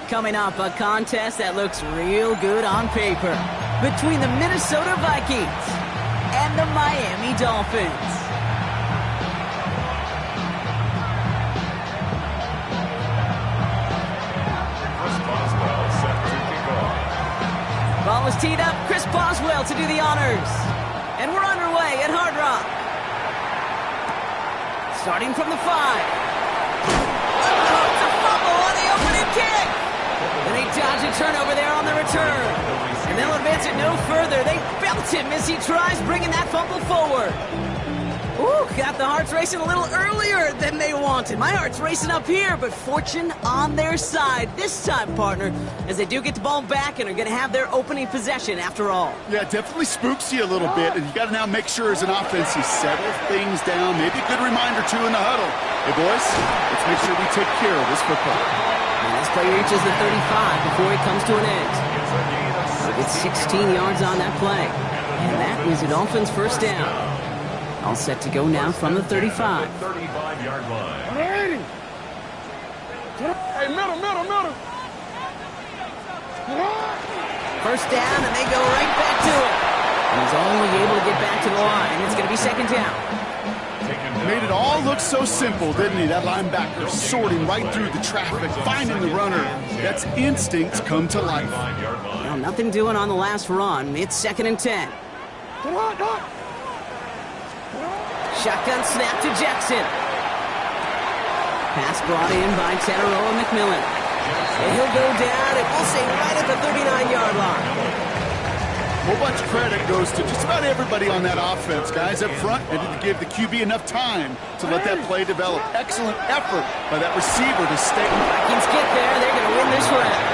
Coming up, a contest that looks real good on paper between the Minnesota Vikings and the Miami Dolphins. Ball is teed up. Chris Boswell to do the honors. And we're underway at Hard Rock. Starting from the 5. It's a fumble on the opening kick. And they dodge a turnover there on the return. And they'll advance it no further. They belt him as he tries bringing that fumble forward. Ooh, got the hearts racing a little earlier than they wanted. My heart's racing up here, but fortune on their side this time, partner, as they do get the ball back and are going to have their opening possession after all. Yeah, it definitely spooks you a little bit, and you got to now make sure as an offense you settle things down. Maybe a good reminder, too, in the huddle. Hey, boys, let's make sure we take care of this football. And this play reaches the 35 before it comes to an end. It's 16 yards on that play, and that is the Dolphins' first down. All set to go now from the 35. 35-yard line. Hey, middle. First down, and they go right back to it. And he's only able to get back to the line. It's going to be second down. Made it all look so simple, didn't he? That linebacker sorting right through the traffic, finding the runner. That's instincts come to life. Well, nothing doing on the last run. It's second and 10. Shotgun snap to Jackson. Pass brought in by Teteroa McMillan. And he'll go down, and we'll say right at the 39-yard line. A whole bunch of credit goes to just about everybody on that offense. Guys up front needed to give the QB enough time to let that play develop. Excellent effort by that receiver to stay. Vikings get there. They're going to win this round.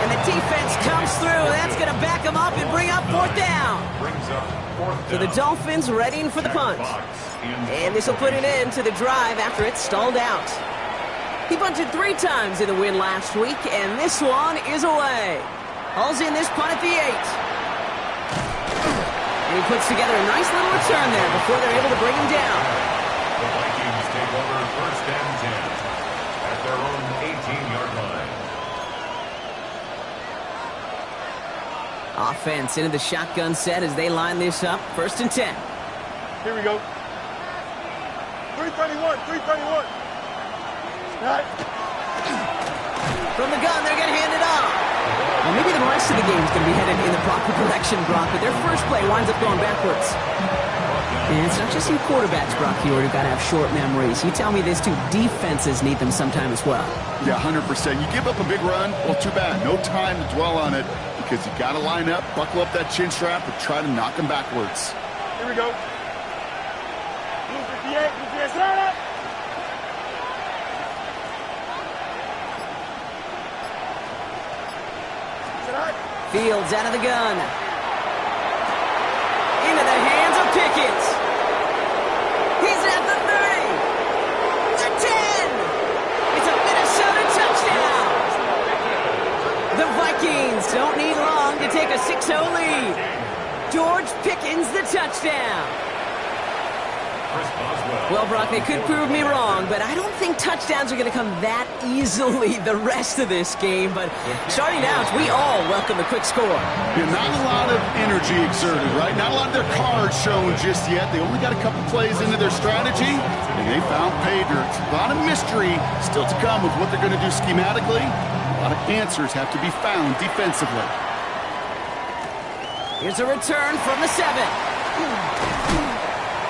And the defense comes through. That's going to back them up and bring up fourth down. So the Dolphins readying for the punt. And this will put an end to the drive after it stalled out. He punted 3 times in the win last week, and this one is away. Hauls in this punt at the 8. And he puts together a nice little return there before they're able to bring him down. The Vikings take over first and 10 at their own 18-yard line. Offense into the shotgun set as they line this up. First and 10. Here we go. 331. From the gun, they're going to hand it off. Well, maybe the rest of the game is going to be headed in the proper direction, Brock, but their first play winds up going backwards. And it's not just you quarterbacks, Brock, who got to have short memories. You tell me this too, defenses need them sometime as well. Yeah, 100%. You give up a big run, well, too bad. No time to dwell on it because you got to line up, buckle up that chin strap, and try to knock them backwards. Here we go. 58, set up. Fields out of the gun. Into the hands of Pickett. He's at the 30. The 10. It's a Minnesota touchdown. The Vikings don't need long to take a 6-0 lead. George Pickens the touchdown. Well, Brock, they could prove me wrong, but I don't think touchdowns are going to come that easily the rest of this game. But starting out, we all welcome a quick score. Yeah, not a lot of energy exerted, right? Not a lot of their cards shown just yet. They only got a couple plays into their strategy, and they found pay dirt. A lot of mystery still to come with what they're going to do schematically. A lot of answers have to be found defensively. Here's a return from the 7.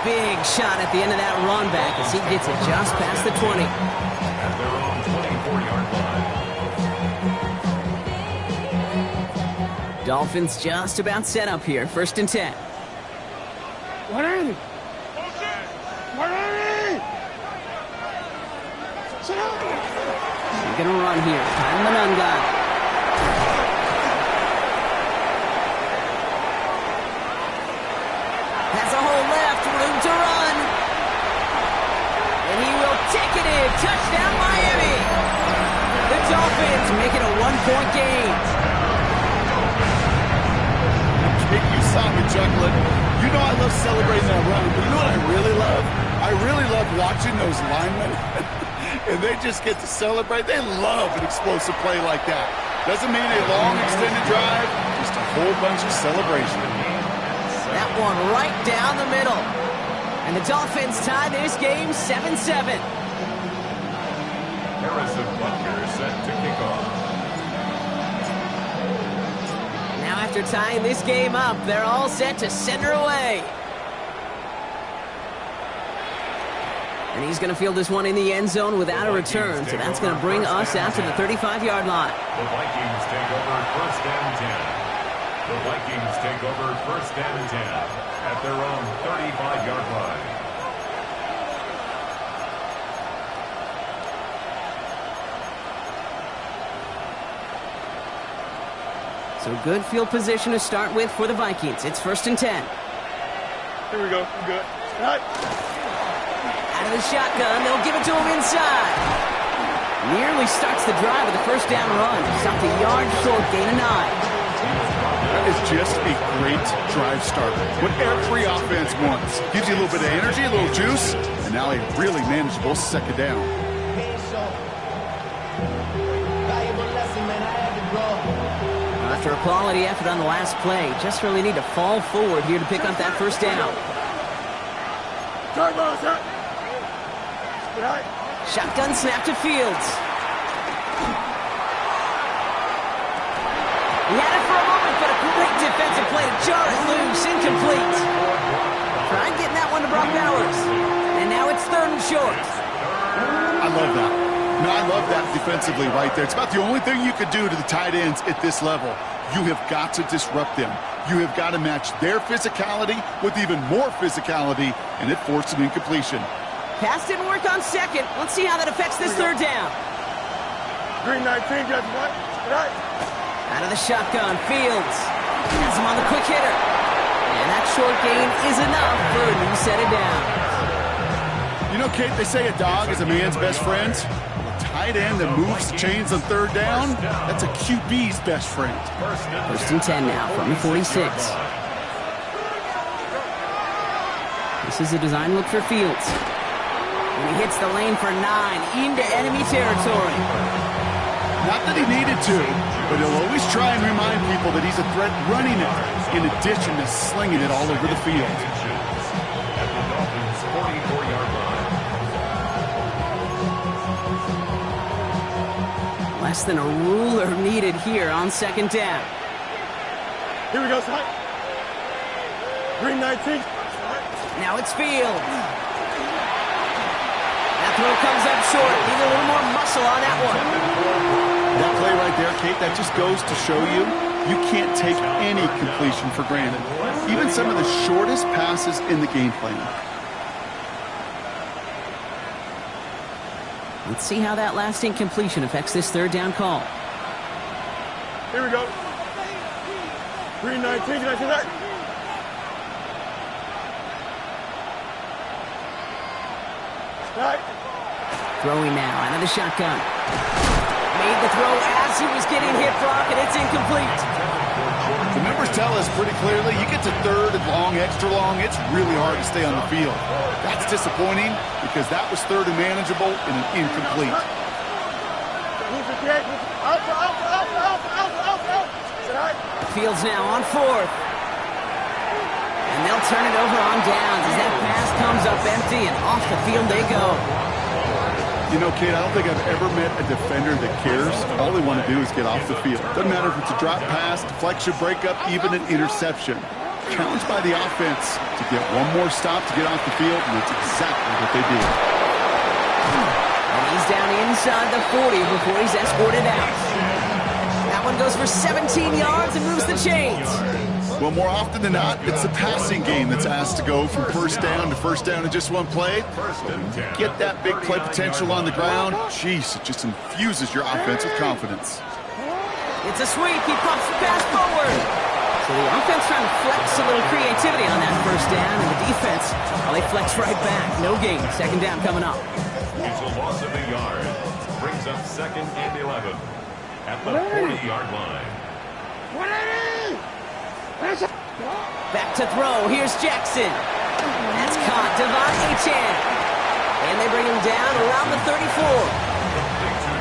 Big shot at the end of that run back as he gets it just past the 20. At their own 24-yard line. Dolphins just about set up here. First and 10. 180. They're going to run here. Time the none guy. Has a hole left. Room to run. And he will take it in. Touchdown, Miami. The Dolphins make it a 1-point game. Kid, you saw me chuckling. You know I love celebrating that run, but you know what I really love? I really love watching those linemen, and they just get to celebrate. They love an explosive play like that. Doesn't mean a long extended drive, just a whole bunch of celebration. That one right down the middle. And the Dolphins tie this game 7-7. Harrison Butker set to kick off. Now after tying this game up, they're all set to center away. And he's going to field this one in the end zone without a return, so that's going to bring us out to the 35-yard line. The Vikings take over first and 10. The Vikings take over first and 10 at their own 35-yard line. So good field position to start with for the Vikings. It's first and 10. Here we go. We're good. All right. Out of the shotgun, they'll give it to him inside. Nearly starts the drive with a first down run. Stopped a yard short, gain of 9. That is just a great drive starter. What every offense wants. Gives you a little bit of energy, a little juice, and now a really manageable second down. After a quality effort on the last play, just really need to fall forward here to pick up that first down. Turn, ball, turn. All right. Shotgun snap to Fields. He had it for a moment, but a great defensive play to jar it loose, incomplete. Trying getting that one to Brock Bowers. And now it's third and short. I love that. No, I love that defensively right there. It's about the only thing you could do to the tight ends at this level. You have got to disrupt them. You have got to match their physicality with even more physicality, and it forced an incompletion. Pass didn't work on second. Let's see how that affects this third down. Green 19, got what? All right. Out of the shotgun, Fields. Has him on the quick hitter. And that short gain is enough for a new set of downs. You know, Kate, they say a dog is a man's best friend. A tight end that moves the chains on third down, that's a QB's best friend. First and 10 now from the 46. This is a design look for Fields. And he hits the lane for 9 into enemy territory. Not that he needed to, but he'll always try and remind people that he's a threat running it, in addition to slinging it all over the field. At the Dolphins' 44-yard line. Less than a ruler needed here on second down. Here we go, son. Green 19. Now it's Fields. That throw comes up short. Need a little more muscle on that one. That play right there, Kate, that just goes to show you, you can't take any completion for granted. Even some of the shortest passes in the game plan. Let's see how that last incompletion affects this third down call. Here we go. Green 19, can I see that? Right. Throwing now out of the shotgun. Made the throw as he was getting hit, Brock, and it's incomplete. The numbers tell us pretty clearly, you get to third and long, extra long, it's really hard to stay on the field. That's disappointing because that was third and manageable and an incomplete. Fields now on fourth. And they'll turn it over on downs as that pass comes up empty and off the field they go. You know, Kate, I don't think I've ever met a defender that cares. All they want to do is get off the field. Doesn't matter if it's a drop pass, deflection, breakup, even an interception. Challenged by the offense to get one more stop to get off the field, and that's exactly what they do. And he's down inside the 40 before he's escorted out. That one goes for 17 yards and moves the chains. Well, more often than not, it's the passing game that's asked to go from first down in just one play. Get that big play potential on the ground. Jeez, it just infuses your offense with confidence. It's a sweep. He pops the pass forward. So the offense trying to flex a little creativity on that first down, and the defense, well, they flex right back. No gain. Second down coming up. It's a loss of a yard. Brings up second and 11 at the 40-yard line. 180! Back to throw. Here's Jackson. That's caught. Devon Achane. And they bring him down around the 34.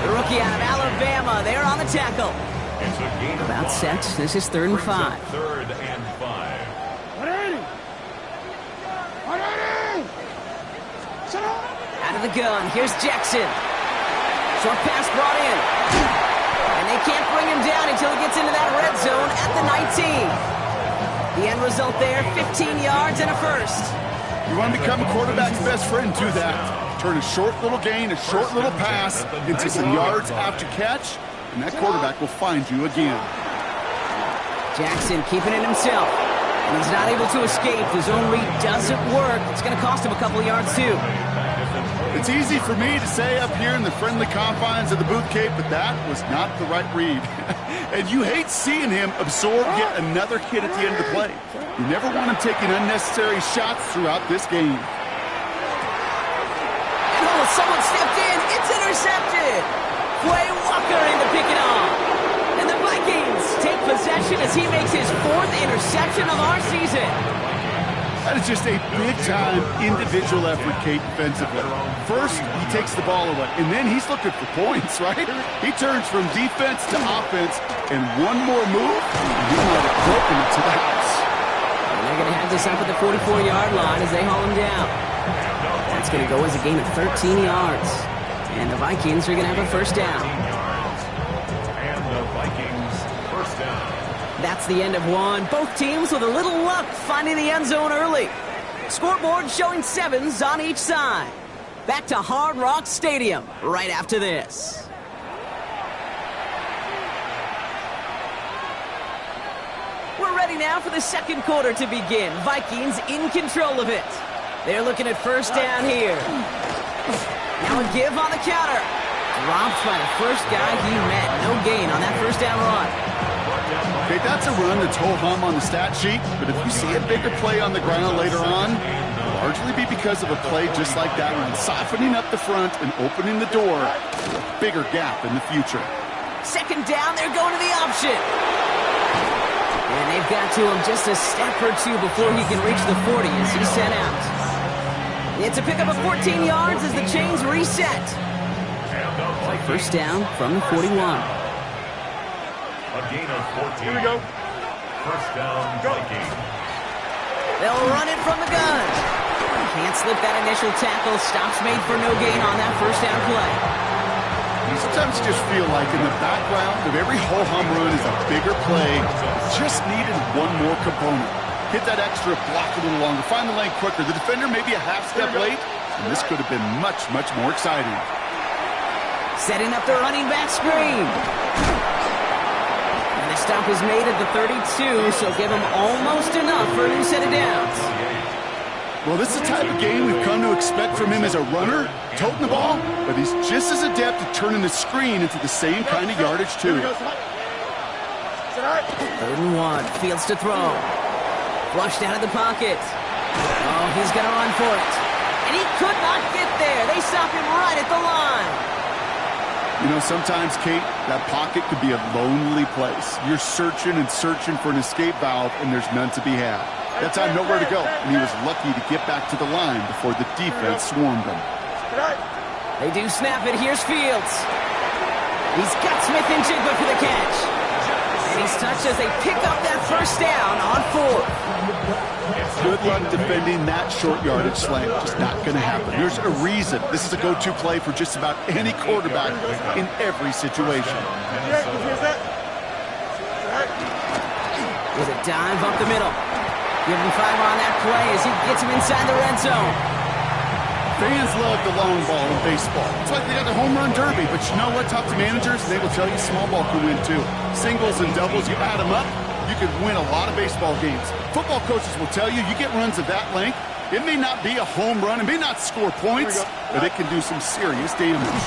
The rookie out of Alabama, they're on the tackle. It's a gain of About 5. set. This is 3rd and 5. 3rd and 5. Out of the gun. Here's Jackson. Short pass brought in. And they can't bring him down until he gets into that red zone at the 19. The end result there, 15 yards and a first. You want to become a quarterback's best friend, do that. Turn a short little gain, a short little pass into some yards after catch, and that quarterback will find you again. Jackson keeping it himself. And he's not able to escape. The zone read doesn't work. It's going to cost him a couple of yards, too. It's easy for me to say up here in the friendly confines of the boot cape, but that was not the right read. And you hate seeing him absorb yet another hit at the end of the play. You never want him taking unnecessary shots throughout this game. Oh, someone stepped in. It's intercepted. Quay Walker in to pick it off. And the Vikings take possession as he makes his 4th interception of our season. That is just a big-time individual effort, Kate, defensively. First, he takes the ball away, and then he's looking for points, right? He turns from defense to offense, and one more move, and he might have broken it to the house. And they're going to have this up at the 44-yard line as they haul him down. That's going to go as a gain of 13 yards. And the Vikings are going to have a first down. And the Vikings first down. That's the end of one. Both teams with a little luck finding the end zone early. Scoreboard showing 7s on each side. Back to Hard Rock Stadium right after this. We're ready now for the second quarter to begin. Vikings in control of it. They're looking at first down here. Now a give on the counter. Dropped by the first guy he met. No gain on that first down run. Okay, that's a run that's ho-hum on the stat sheet, but if you see a bigger play on the ground later on, it'll largely be because of a play just like that one, softening up the front and opening the door for a bigger gap in the future. Second down, they're going to the option. And they've got to him just a step or two before he can reach the 40 as he's sent out. It's a pickup of 14 yards as the chains reset. First down from the 41. A gain of 14. Here we go. First down, Vikings. They'll run it from the gun. Can't slip that initial tackle. Stops made for no gain on that first down play. Sometimes you just feel like in the background of every ho-hum run is a bigger play. Just needed one more component. Hit that extra block a little longer. Find the lane quicker. The defender may be a half step late, and this could have been much, much more exciting. Setting up the running back screen. And the stop was made at the 32, so give him almost enough for a new set of downs. Well, this is the type of game we've come to expect from him as a runner, toting the ball, but he's just as adept at turning the screen into the same kind of yardage, too. 3rd and 1, Fields to throw. Flushed out of the pocket. Oh, he's going to run for it. And he could not get there. They stop him right at the line. You know, sometimes, Kate, that pocket could be a lonely place. You're searching and searching for an escape valve, and there's none to be had. That time, nowhere to go, and he was lucky to get back to the line before the defense swarmed him. They do snap it. Here's Fields. He's got Smith and Jigba for the catch. And he's touched as they pick up that first down on 4th. Good luck defending that short yardage slant. Just not going to happen. There's a reason this is a go-to play for just about any quarterback in every situation. With a dive up the middle. Give him 5 on that play as he gets him inside the red zone. Fans love the long ball in baseball. It's like they got the home run derby, but you know what? Talk to managers, they will tell you small ball can win too. Singles and doubles, you add them up, you could win a lot of baseball games. Football coaches will tell you, you get runs of that length, it may not be a home run, it may not score points, but it can do some serious damage.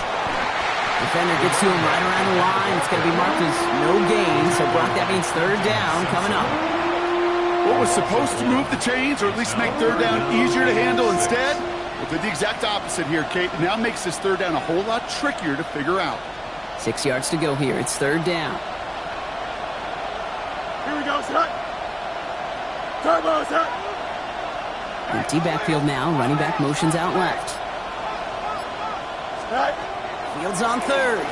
Defender gets to him right around the line. It's going to be marked as no gain, so Brock, that means 3rd down coming up. What was supposed to move the chains, or at least make 3rd down easier to handle instead? Well, did the exact opposite here, Kate. It now makes this 3rd down a whole lot trickier to figure out. 6 yards to go here. It's 3rd down. Here we go, son. Turbo's up. Empty backfield now. Running back motions out left. Fields on third.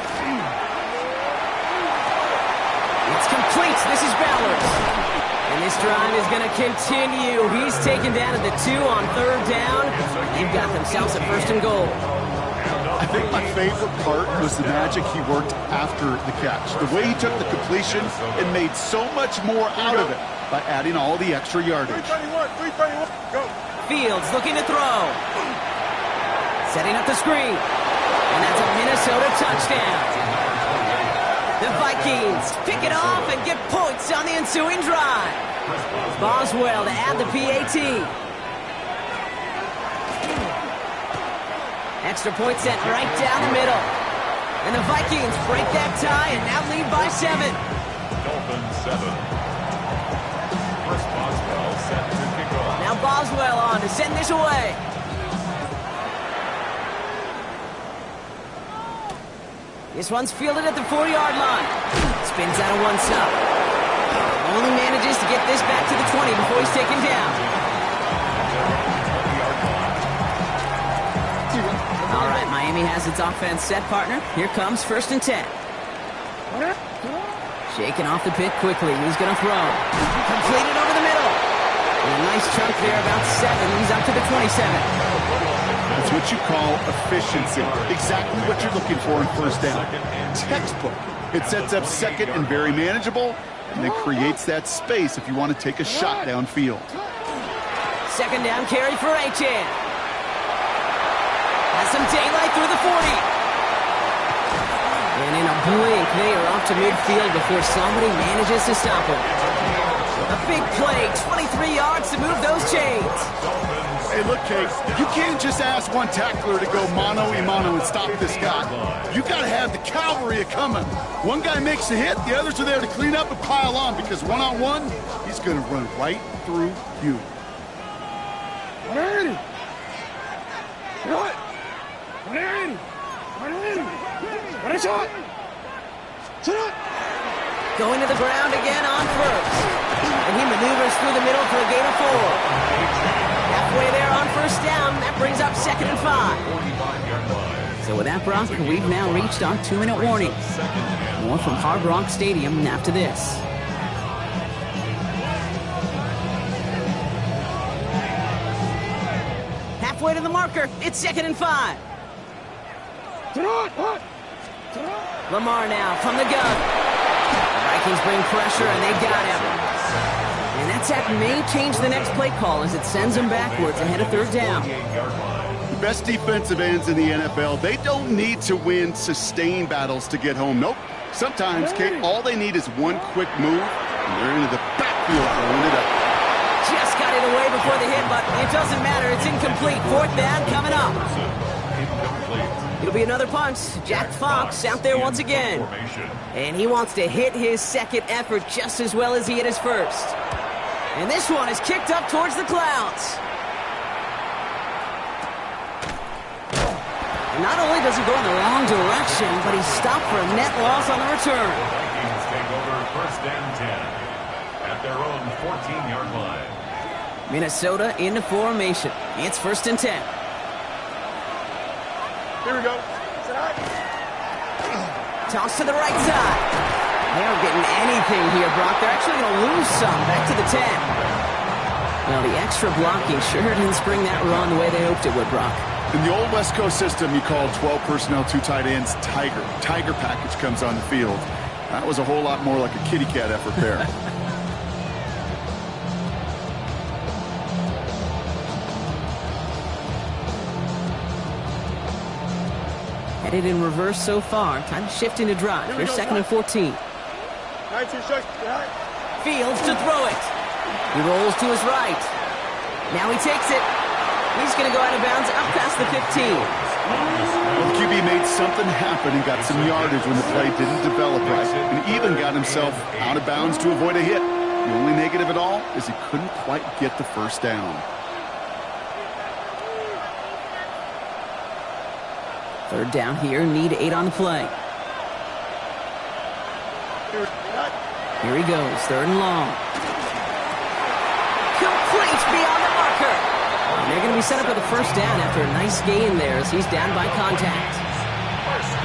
It's complete. This is Ballard. And this drive is going to continue. He's taken down at the 2 on third down. They've got themselves a first and goal. I think my favorite part was the magic he worked after the catch. The way he took the completion and made so much more out of it by adding all the extra yardage. 321, go. Fields looking to throw. Setting up the screen. And that's a Minnesota touchdown. The Vikings pick it off and get points on the ensuing drive. Boswell to add the PAT. Extra point set right down the middle. And the Vikings break that tie and now lead by 7. Dolphins 7. Chris Boswell set to kick off. Now Boswell on to send this away. This one's fielded at the 4-yard line. Spins out of one stop. Only manages to get this back to the 20 before he's taken down. All right, Miami has its offense set, partner. Here comes 1st and 10. Shaking off the pick quickly. He's going to throw. Completed over the middle. And a nice chunk there, about 7. He's up to the 27. That's what you call efficiency. Exactly what you're looking for in first down. Textbook. It sets up second and very manageable, and then creates that space if you want to take a shot downfield. Second down carry for Achane. Has some daylight through the 40. And in a blink, they are off to midfield before somebody manages to stop him. A big play, 23 yards to move those chains. Hey, look, Kate, you can't just ask one tackler to go mano-a-mano and stop this guy. You got to have the cavalry coming. One guy makes a hit, the others are there to clean up and pile on, because one-on-one, he's going to run right through you. Going to the ground again on first. And he maneuvers through the middle for a gain of 4. Halfway there on first down. That brings up 2nd and 5. So with that, Brock, we've now reached our 2-minute warning. More from Hard Rock Stadium after this. Halfway to the marker. It's 2nd and 5. Lamar now from the gun. The Vikings bring pressure, and they got him. And that sack may change the next play call as it sends them backwards ahead of 3rd down. The best defensive ends in the NFL, they don't need to win sustained battles to get home. Nope. Sometimes, Kate, all they need is one quick move, and they're into the backfield throwing it up. Just got it away before the hit, but it doesn't matter. It's incomplete. 4th down coming up. It'll be another punch. Jack Fox out there once again. And he wants to hit his second effort just as well as he hit his first. And this one is kicked up towards the clouds. And not only does he go in the wrong direction, but he's stopped for a net loss on the return. Vikings take over 1st and 10 at their own 14-yard line. Minnesota into formation. It's 1st and 10. Here we go. Toss to the right side. They aren't getting anything here, Brock. They're actually going to lose some. Back to the 10. Well, the extra blocking sure didn't spring that run the way they hoped it would, Brock. In the old West Coast system, you called 12 personnel, 2 tight ends, Tiger. Tiger package comes on the field. That was a whole lot more like a kitty cat effort there. Headed in reverse so far. Time to shift into drive. Here's 2nd and 14. Fields to throw it. He rolls to his right. Now he takes it. He's going to go out of bounds up past the 15. Well, the QB made something happen and got some yardage when the play didn't develop right, and even got himself out of bounds to avoid a hit. The only negative at all is he couldn't quite get the first down. 3rd down here, need 8 on the play. Here he goes, 3rd and long. complete beyond the marker. And they're going to be set up with a first down after a nice gain there as he's down by contact.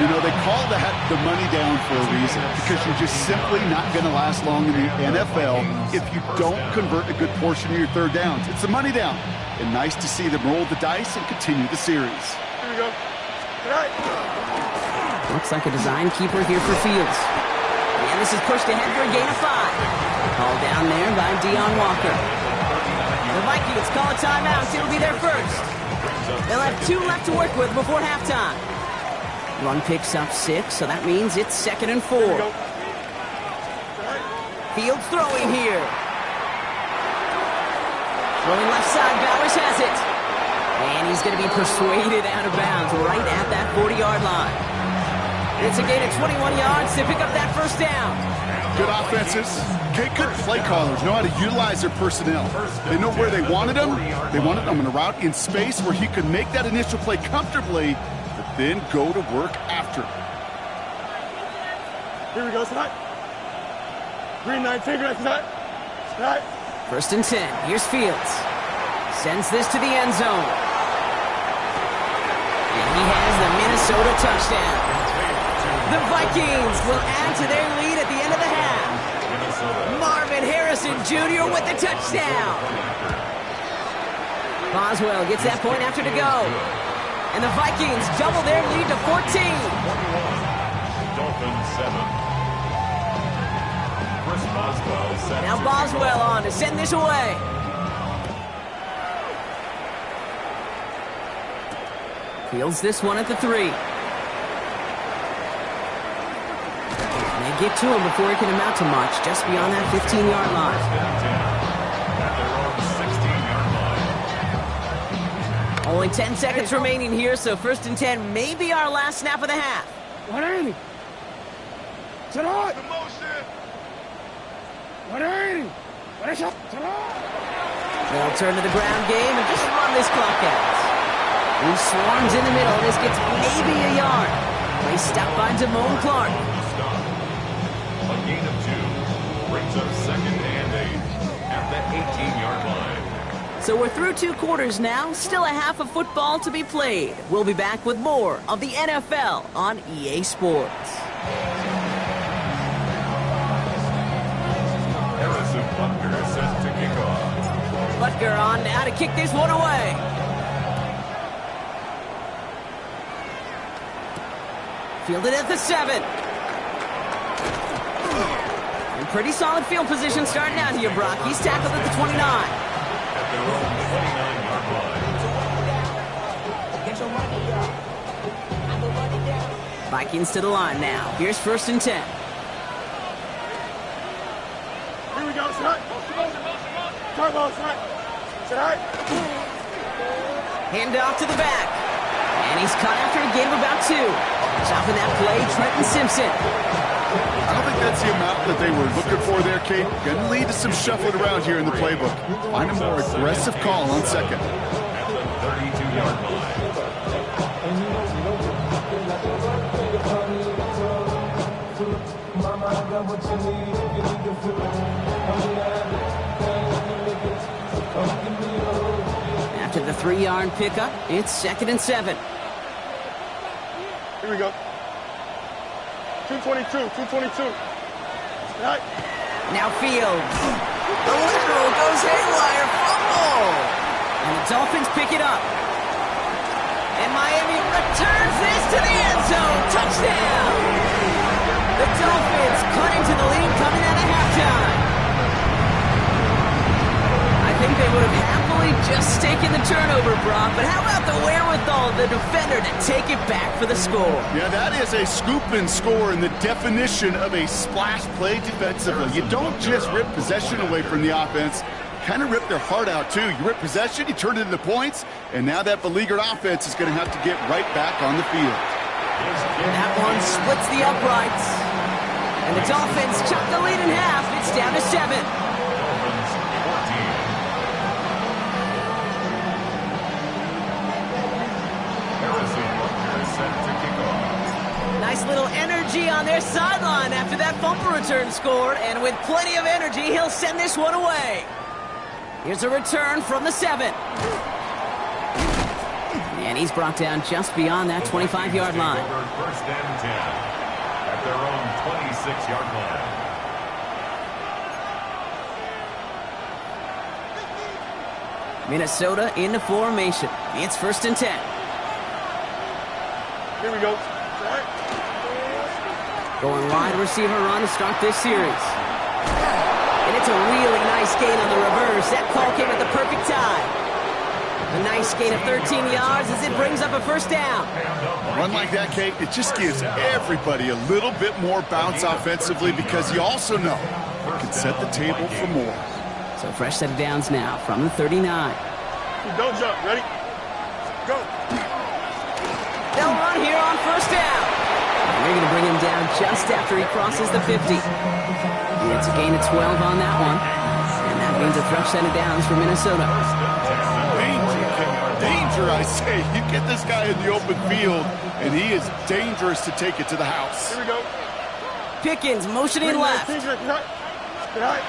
You know, they call that the money down for a reason, because you're just simply not going to last long in the NFL if you don't convert a good portion of your third downs. It's the money down. And nice to see them roll the dice and continue the series. Here we go. All right. Looks like a design keeper here for Fields. And this is pushed ahead for a gain of 5. Called down there by Deion Walker. The Vikings call a timeout. It'll be their first. They'll have 2 left to work with before halftime. Run picks up 6, so that means it's 2nd and 4. Fields throwing here. Throwing left side, Bowers has it. And he's going to be persuaded out of bounds right at that 40-yard line. It's a gain of 21 yards to pick up that first down. Good offenses. Good play callers know how to utilize their personnel. They know where they wanted them. They wanted them in a route in space where he could make that initial play comfortably, but then go to work after. Here we go, tonight. Green 19, green tonight. Tonight. 1st and 10. Here's Fields. Sends this to the end zone. And he has the Minnesota touchdown. The Vikings will add to their lead at the end of the half. Marvin Harrison Jr. with the touchdown. Boswell gets that point after to go. And the Vikings double their lead to 14. Dolphins 7. Chris Boswell set. Now Boswell on to send this away. Fields this one at the 3. And they get to him before it can amount to much, just beyond that 15-yard line. At their own 16-yard line. Only 10 seconds remaining here, so 1st and 10 may be our last snap of the half. What ain't he? Tonight. What ain't he? What is up? They'll turn to the ground game and just run this clock out. He swarms in the middle. This gets maybe a yard. Play stopped by Damone Clark. A gain of 2 brings up 2nd and 8 at the 18-yard line. So we're through 2 quarters now. Still a half of football to be played. We'll be back with more of the NFL on EA Sports. Harrison Butker set to kick off. Butker on now to kick this one away. Fielded at the 7. And pretty solid field position starting out here, Brock. He's tackled at the 29. At their own 29-yard line. Vikings to the line now. Here's 1st and 10. Here we go, tonight. Turbo, tonight. Tonight. Hand off to the back. And he's cut after a gain of about 2. Chopping that play, Trenton Simpson. I don't think that's the amount that they were looking for there, Kate. Going to lead to some shuffling around here in the playbook. Find a more aggressive call on 2nd. At the 32-yard line. After the 3-yard pickup, it's 2nd and 7. Here we go. 222, 222. Tonight. Now Fields. The literal goes haywire. Fumble. And the Dolphins pick it up. And Miami returns this to the end zone. Touchdown. The Dolphins cut into the lead coming out of halftime. I think they would have happily just taken the turnover, Brock, but how about the wherewithal of the defender to take it back for the score? Yeah, that is a scoop and score in the definition of a splash play defensively. You don't just rip possession away from the offense, kind of rip their heart out too. You rip possession, you turn it into points, and now that beleaguered offense is going to have to get right back on the field. That one splits the uprights. And the Dolphins chop the lead in half. It's down to 7. Dolphins 14. Harrison Butker set to kick off. Nice little energy on their sideline after that fumble return scored. And with plenty of energy, he'll send this one away. Here's a return from the 7. And he's brought down just beyond that 25-yard line. First and 10 at their own 26-yard line. Minnesota in the formation. It's first and 10. Here we go. Going wide receiver run to start this series. And it's a really nice gain on the reverse. That call came at the perfect time. A nice gain of 13 yards as it brings up a first down. A run like that, Kate, it just gives everybody a little bit more bounce offensively because you also know you can set the table for more. So fresh set of downs now from the 39. Don't jump. Ready? Go. They'll run here on first down. And they're going to bring him down just after he crosses the 50. It's a gain of 12 on that one. And that means a fresh set of downs for Minnesota. Danger, I say. You get this guy in the open field, and he is dangerous to take it to the house. Here we go. Pickens motioning left. Get high.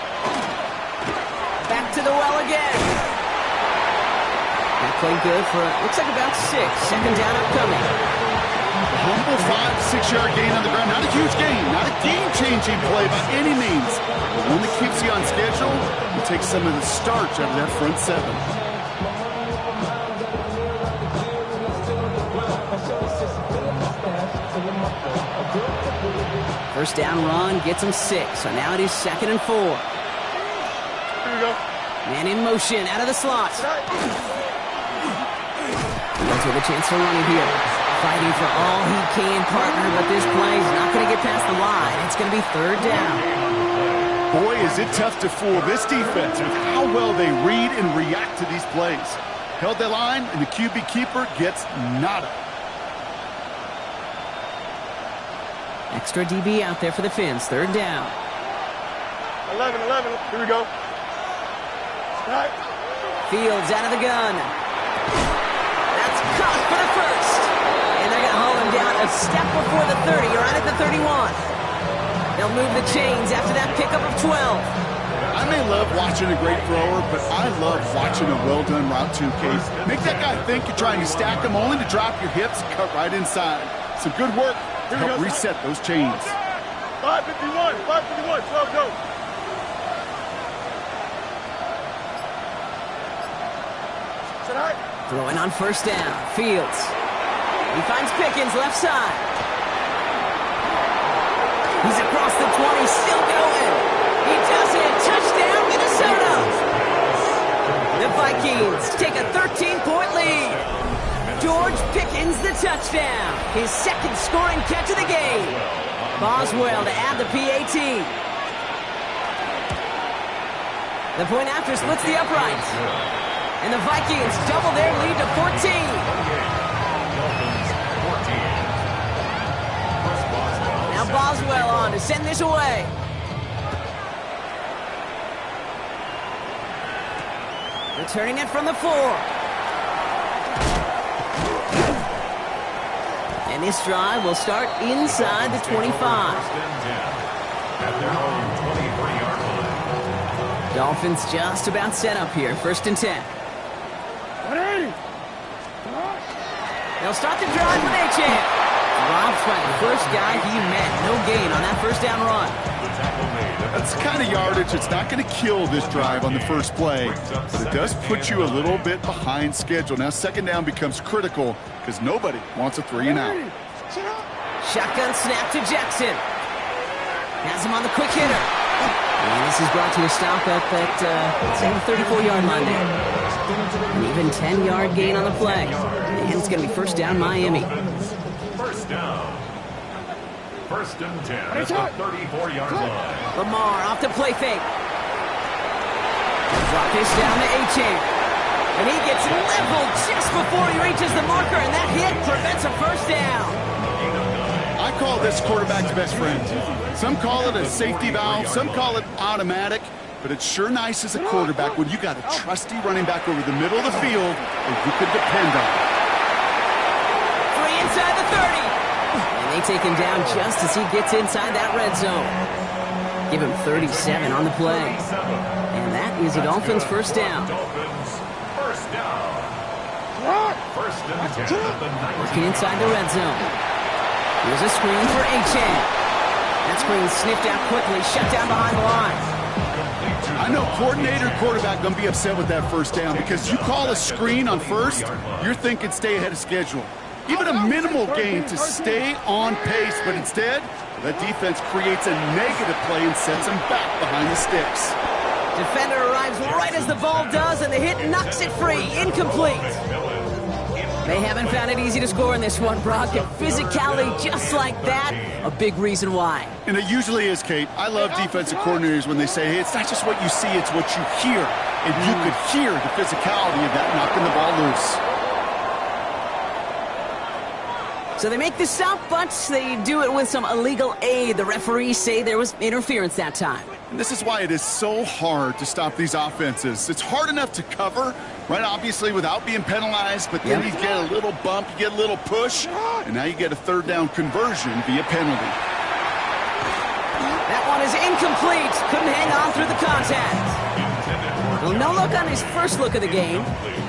Back to the well again. That played good for, looks like about 6. Second down upcoming. A humble 5-6 yard gain on the ground. Not a huge gain, not a game-changing play by any means, but one that keeps you on schedule and takes some of the starch out of that front 7. First down run gets him 6. So now it is second and 4. Here we go. Man in motion out of the slot. Fields with a chance to run it here. Fighting for all he can, partner, but this play is not going to get past the line. It's going to be third down. Boy, is it tough to fool this defense with how well they read and react to these plays. Held that line, and the QB keeper gets nada. Extra DB out there for the Phins. Third down. 11. Here we go. Right. Fields out of the gun. That's caught for the first. And they're going to haul him down a step before the 30, right at the 31. They'll move the chains after that pickup of 12. I may love watching a great thrower, but I love watching a well-done route too, Case. Make that guy think you're trying to stack him only to drop your hips and cut right inside. Some good work to help reset those chains. 5:51, 12 go. Throwing on first down. Fields. He finds Pickens left side. He's across the 20, still going. He does it. Touchdown, Minnesota. The Vikings take a 13-point lead. George Pickens the touchdown. His second scoring catch of the game. Boswell to add the PAT. The point after splits the uprights. And the Vikings double their lead to 14. Now Boswell on to send this away. Returning it from the 4. And this drive will start inside the 25. At their own 23-yard line. Dolphins just about set up here. First and 10. They'll start the drive with A-Champ. Drops by the first guy he met. No gain on that first down run. That's the kind of yardage that's not going to kill this drive on the first play, but it does put you a little bit behind schedule. Now second down becomes critical because nobody wants a 3 and out. Shotgun snap to Jackson. Has him on the quick hitter. And this is brought to a stop up at, the 34-yard line there. An even 10-yard gain on the play. And it's going to be first down Miami. First down. First and 10 at the 34-yard line. Lamar off the play fake. Drop this down to A-Champ. And he gets leveled just before he reaches the marker, and that hit prevents a first down. I call this quarterback's best friend. Some call it a safety valve, some call it automatic, but it's sure nice as a quarterback when you got a trusty running back over the middle of the field that you could depend on. 3 inside the 30. And they take him down just as he gets inside that red zone. Give him 37 on the play. And that is a Dolphins first down. Dolphins first down. First and 10 at the 19. Working inside the red zone. Here's a screen for Achane. That screen sniffed out quickly, shut down behind the line. I know coordinator and quarterback going to be upset with that first down because you call a screen on first, you're thinking stay ahead of schedule. Even a minimal gain to stay on pace, but instead, that defense creates a negative play and sets them back behind the sticks. Defender arrives right as the ball does, and the hit knocks it free. Incomplete. They haven't found it easy to score in this one, Brock. And physicality just like that, a big reason why. And it usually is, Kate. I love defensive coordinators when they say, hey, it's not just what you see, it's what you hear. And you could hear the physicality of that knocking the ball loose. So they make the stop, but they do it with some illegal aid. The referees say there was interference that time. And this is why it is so hard to stop these offenses. It's hard enough to cover, right, obviously, without being penalized, but then you get a little bump, you get a little push, and now you get a third down conversion via penalty. That one is incomplete. Couldn't hang on through the contact. Well, no look on his first look of the game.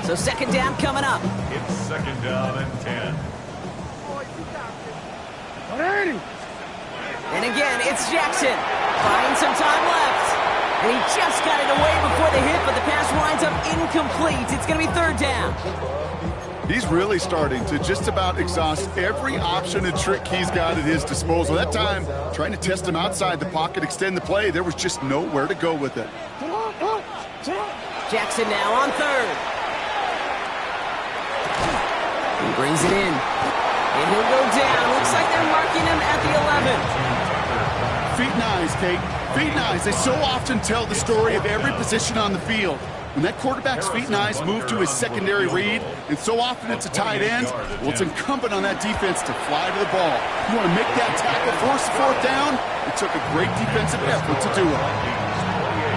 So second down coming up. It's second down and 10. And again, it's Jackson. Buying some time left. And he just got it away before the hit, but the pass winds up incomplete. It's going to be third down. He's really starting to just about exhaust every option and trick he's got at his disposal. That time, trying to test him outside the pocket, extend the play, there was just nowhere to go with it. Jackson now on third. He brings it in. And he'll go down. Looks like they're marking him at the 11. Feet and eyes, Kate. Feet and eyes. They so often tell the story of every position on the field. When that quarterback's feet and eyes move to his secondary read, and so often it's a tight end, well, it's incumbent on that defense to fly to the ball. You want to make that tackle, force the fourth down? It took a great defensive effort to do it.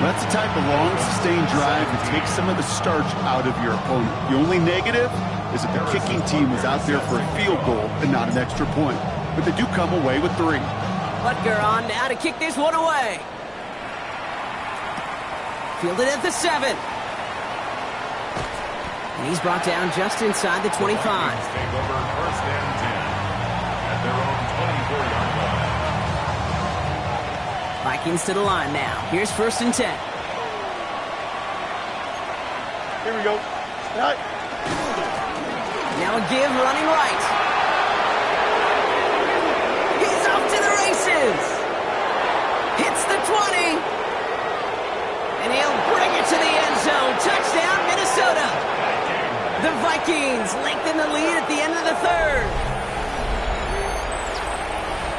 That's the type of long, sustained drive that takes some of the starch out of your opponent. The only negative is that the kicking team was out there for a field goal and not an extra point. But they do come away with 3. Butker on now to kick this one away. Fielded at the 7. And he's brought down just inside the 25. Take over first and 10 at their own 24-yard line. Vikings to the line now. Here's first and 10. Here we go. Right. Now a give running right. He's off to the races. Hits the 20. And he'll bring it to the end zone. Touchdown, Minnesota. The Vikings lengthen the lead at the end of the third.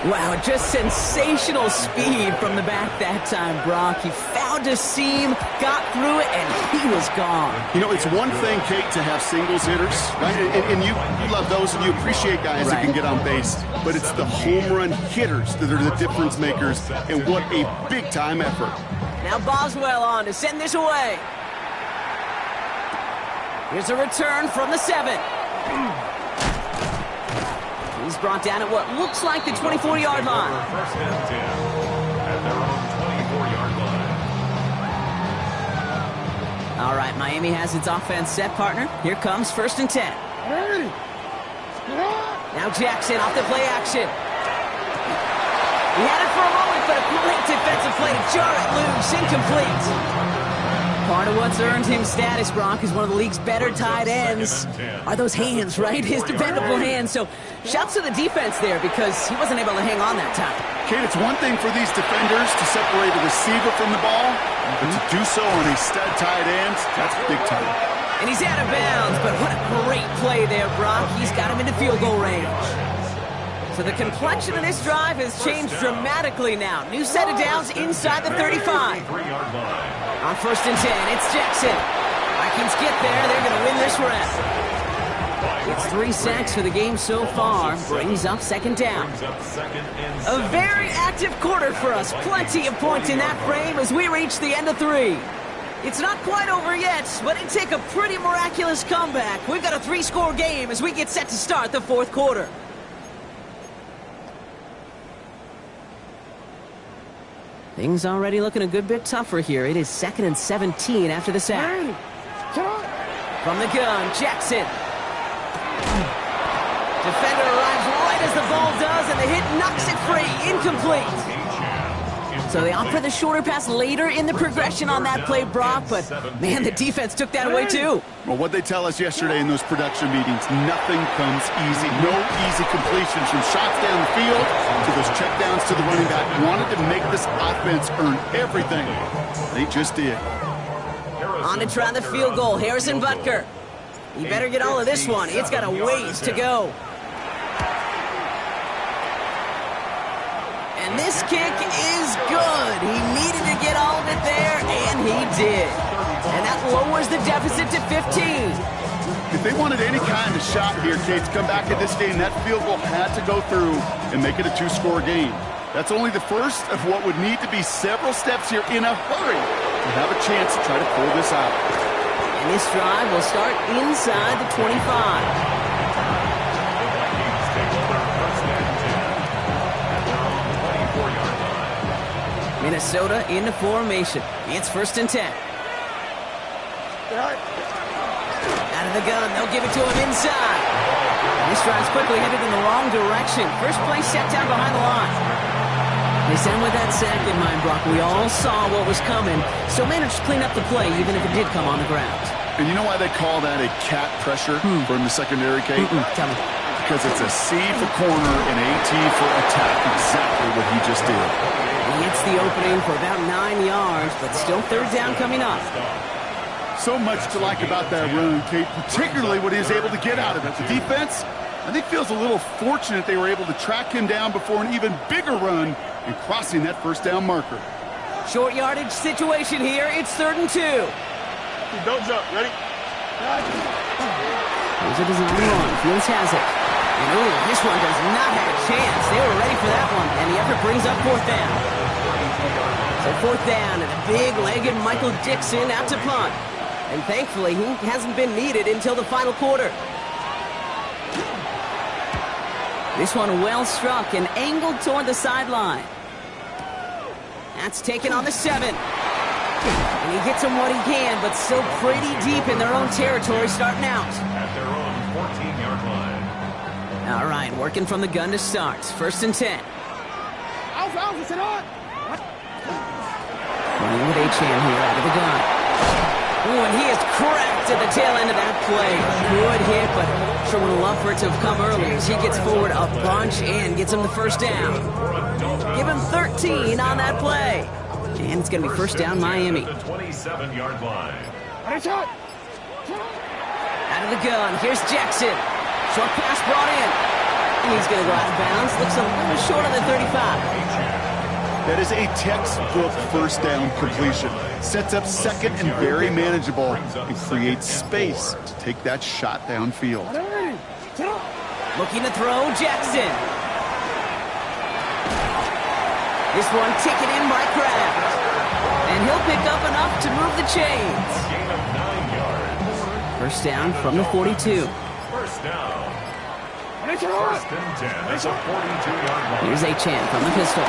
Wow, just sensational speed from the back that time, Brock. He found a seam, got through it, and he was gone. You know, it's one thing, Kate, to have singles hitters, right? And you love those, and you appreciate guys that can get on base. But it's the home run hitters that are the difference makers, and what a big-time effort. Now Boswell on to send this away. Here's a return from the 7. He's brought down at what looks like the 24-yard line. First and 10 at their own 24-yard line. All right, Miami has its offense set, partner. Here comes first and 10. Now Jackson off the play action. He had it for a moment, but a great defensive play to jar it loose, incomplete. Part of what's earned him status, Brock, is one of the league's better tight ends. Are those hands, right? His dependable hands. So shouts to the defense there because he wasn't able to hang on that time. Kate, it's one thing for these defenders to separate a receiver from the ball, but to do so on a stud tight end, that's big time. And he's out of bounds, but what a great play there, Brock. He's got him into field goal range. So the complexion of this drive has changed dramatically now. New set of downs inside the 35. On first and 10, it's Jackson. Vikings get there. They're going to win this round. It's 3 sacks for the game so far. Brings up second down. A very active quarter for us. Plenty of points in that frame as we reach the end of 3. It's not quite over yet, but it'd take a pretty miraculous comeback. We've got a 3-score game as we get set to start the 4th quarter. Things already looking a good bit tougher here. It is 2nd and 17 after the sack. From the gun, Jackson. Defender arrives right as the ball does, and the hit knocks it free. Incomplete. So they opt for the shorter pass later in the progression on that play, Brock, but man, the defense took that away too. Well, what they tell us yesterday in those production meetings, nothing comes easy. No easy completions from shots down the field to those checkdowns to the running back. Wanted to make this offense earn everything. They just did. On to try the field goal, Harrison Butker. He better get all of this one. It's got a ways to go. And this kick is good. He needed to get all of it there, and he did. And that lowers the deficit to 15. If they wanted any kind of shot here, Kate, to come back in this game, that field goal had to go through and make it a 2-score game. That's only the first of what would need to be several steps here in a hurry to have a chance to try to pull this out. And this drive will start inside the 25. Minnesota into formation. It's 1st and 10. Out of the gun, they'll give it to him inside. This drive's quickly headed in the wrong direction. First play set down behind the line. They sent with that sack in mind, Brock. We all saw what was coming, so managed to clean up the play, even if it did come on the ground. And you know why they call that a cat pressure from the secondary, Kate? Tell me. Because it's a C for corner and a T for attack. Exactly what he just did. He hits the opening for about 9 yards, but still 3rd down coming up. So much to like about that run, Kate, particularly what he was able to get out of it. The defense, I think, feels a little fortunate they were able to track him down before an even bigger run and crossing that 1st down marker. Short yardage situation here. It's 3rd and 2. Don't jump. Ready? Here's a design run. Phins has it. And this one does not have a chance. They were ready for that one, and the effort brings up 4th down. So 4th down, and a big-legged Michael Dixon out to punt. And thankfully, he hasn't been needed until the final quarter. This one well struck and angled toward the sideline. That's taken on the 7. And he gets him what he can, but still pretty deep in their own territory starting out. At their own 14-yard line. All right, working from the gun to start. 1st and 10. Running with Achane here out of the gun. Ooh, and he is cracked at the tail end of that play. Good hit, but sure would have loved for it to have come early as he gets forward a bunch and gets him the 1st down. Give him 13 on that play. And it's going to be 1st down Miami. The 27-yard line. Out of the gun, here's Jackson. Short pass brought in. And he's going to go out of bounds. Looks a little short of the 35. That is a textbook 1st down completion. Sets up 2nd and very manageable and creates space to take that shot downfield. Looking to throw, Jackson. This one taken in by Kraft. And he'll pick up enough to move the chains. Gain of 9 yards. 1st down from the 42. 1st down. 1st and 10. That's a 42-yard line. Here's Achane from the pistol.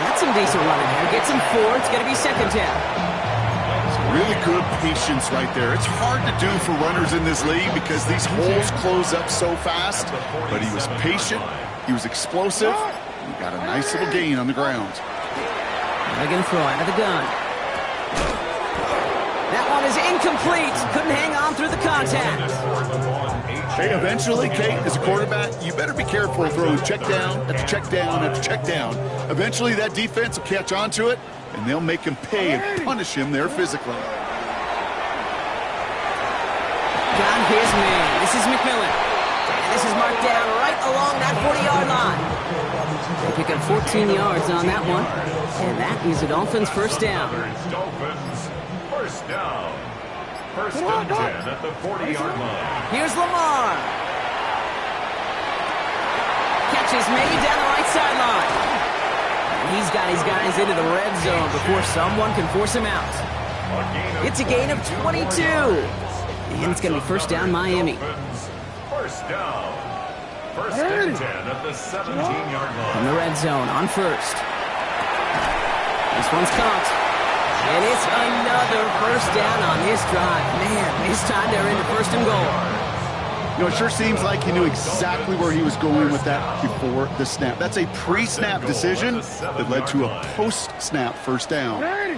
That's some decent running there. Gets him 4. It's going to be 2nd down. Really good patience right there. It's hard to do for runners in this league because these holes close up so fast. But he was patient. He was explosive. He got a nice little gain on the ground. They're going to throw out of the gun. That one is incomplete. Couldn't hang on through the contact. Hey, eventually, Kate, as a quarterback, you better be careful throwing check down after check down after check down. Eventually, that defense will catch on to it, and they'll make him pay and punish him there physically. Got his man. This is McMillan. And this is marked down right along that 40-yard line. They pick up 14 yards on that one. And that is the Dolphins' 1st down. Dolphins, 1st down. 1st and 10 at the 40-yard line. Here's Lamar. Catch is made down the right sideline. And he's got his guys into the red zone before someone can force him out. It's a gain of 22. And it's going to be 1st down Miami. 1st down. 1st and 10 at the 17-yard line. From the red zone on 1st. This one's caught. And it's another first down on this drive. Man, this time they're into first and goal. You know, it sure seems like he knew exactly where he was going with that before the snap. That's a pre-snap decision that led to a post-snap first down. Trying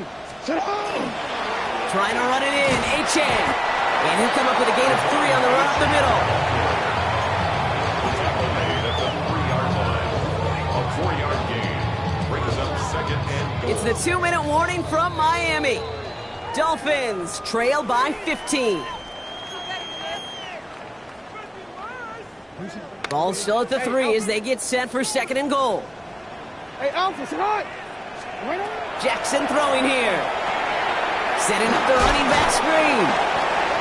to run it in, Achane. And he'll come up with a gain of 3 on the run up the middle. Tackle made at the 3-yard line. A 4-yard gain brings up second and goal. It's the 2-minute warning from Miami. Dolphins trail by 15. Ball still at the 3 as they get set for second and goal. Hey, Alpha, sit high. Jackson throwing here. Setting up the running back screen.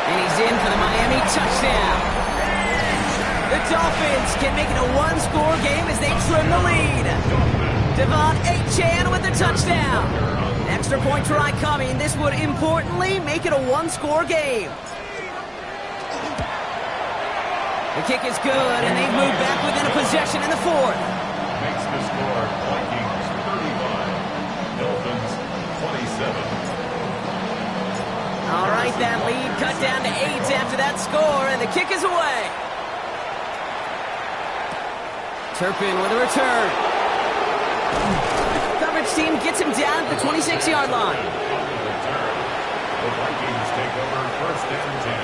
And he's in for the Miami touchdown. The Dolphins can make it a one-score game as they trim the lead. Devon Achane with the touchdown. Extra point try coming. This would importantly make it a one-score game. The kick is good, and they've moved back within a possession in the 4th. Makes the score Vikings 35, Dolphins 27. All right, that lead cut down to 8 after that score, and the kick is away. Turpin with a return. Coverage team gets him down at the 26-yard line. The Vikings take over first and 10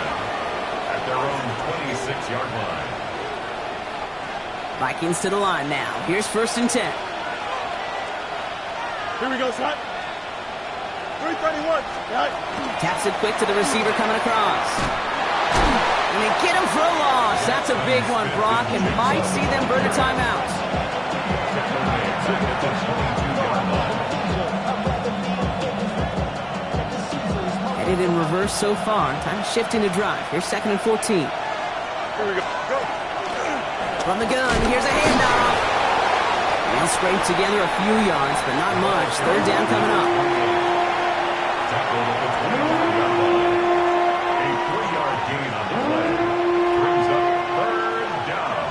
at their own 26-yard line. Vikings to the line now. Here's first and 10. Here we go, son. 331. Right. Taps it quick to the receiver coming across. And they get him for a loss. That's a big one, Brock, and might see them burn a timeout. Headed in reverse so far. Time to shift into drive. Here's second and 14. Here we go. Go. From the gun, here's a handoff. They'll scrape together a few yards, but not much. Third down coming up. Tackled at the 21-yard line. A 3-yard gain on the play brings up third down.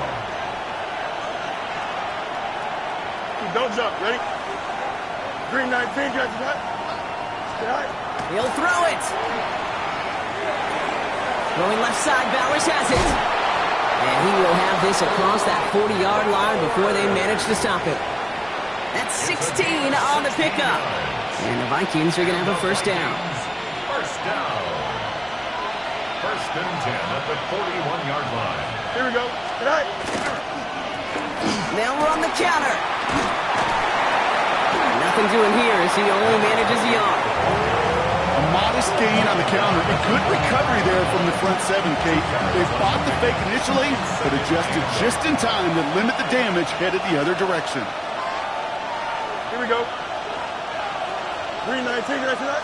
Don't jump. Ready? Green 19. Got you that? Stay high. He'll throw it. Going left side, Bowers has it. And he will have this across that 40-yard line before they manage to stop it. That's 16 on the pickup. And the Vikings are going to have a first down. First down. First and 10 at the 41-yard line. Here we go. Good night. They'll run the counter. Nothing doing here as he only manages a yard. A modest gain on the counter. A good recovery there from the front 7, Kate. They fought the fake initially, but adjusted just in time to limit the damage headed the other direction. Here we go. Green 19, can I see that?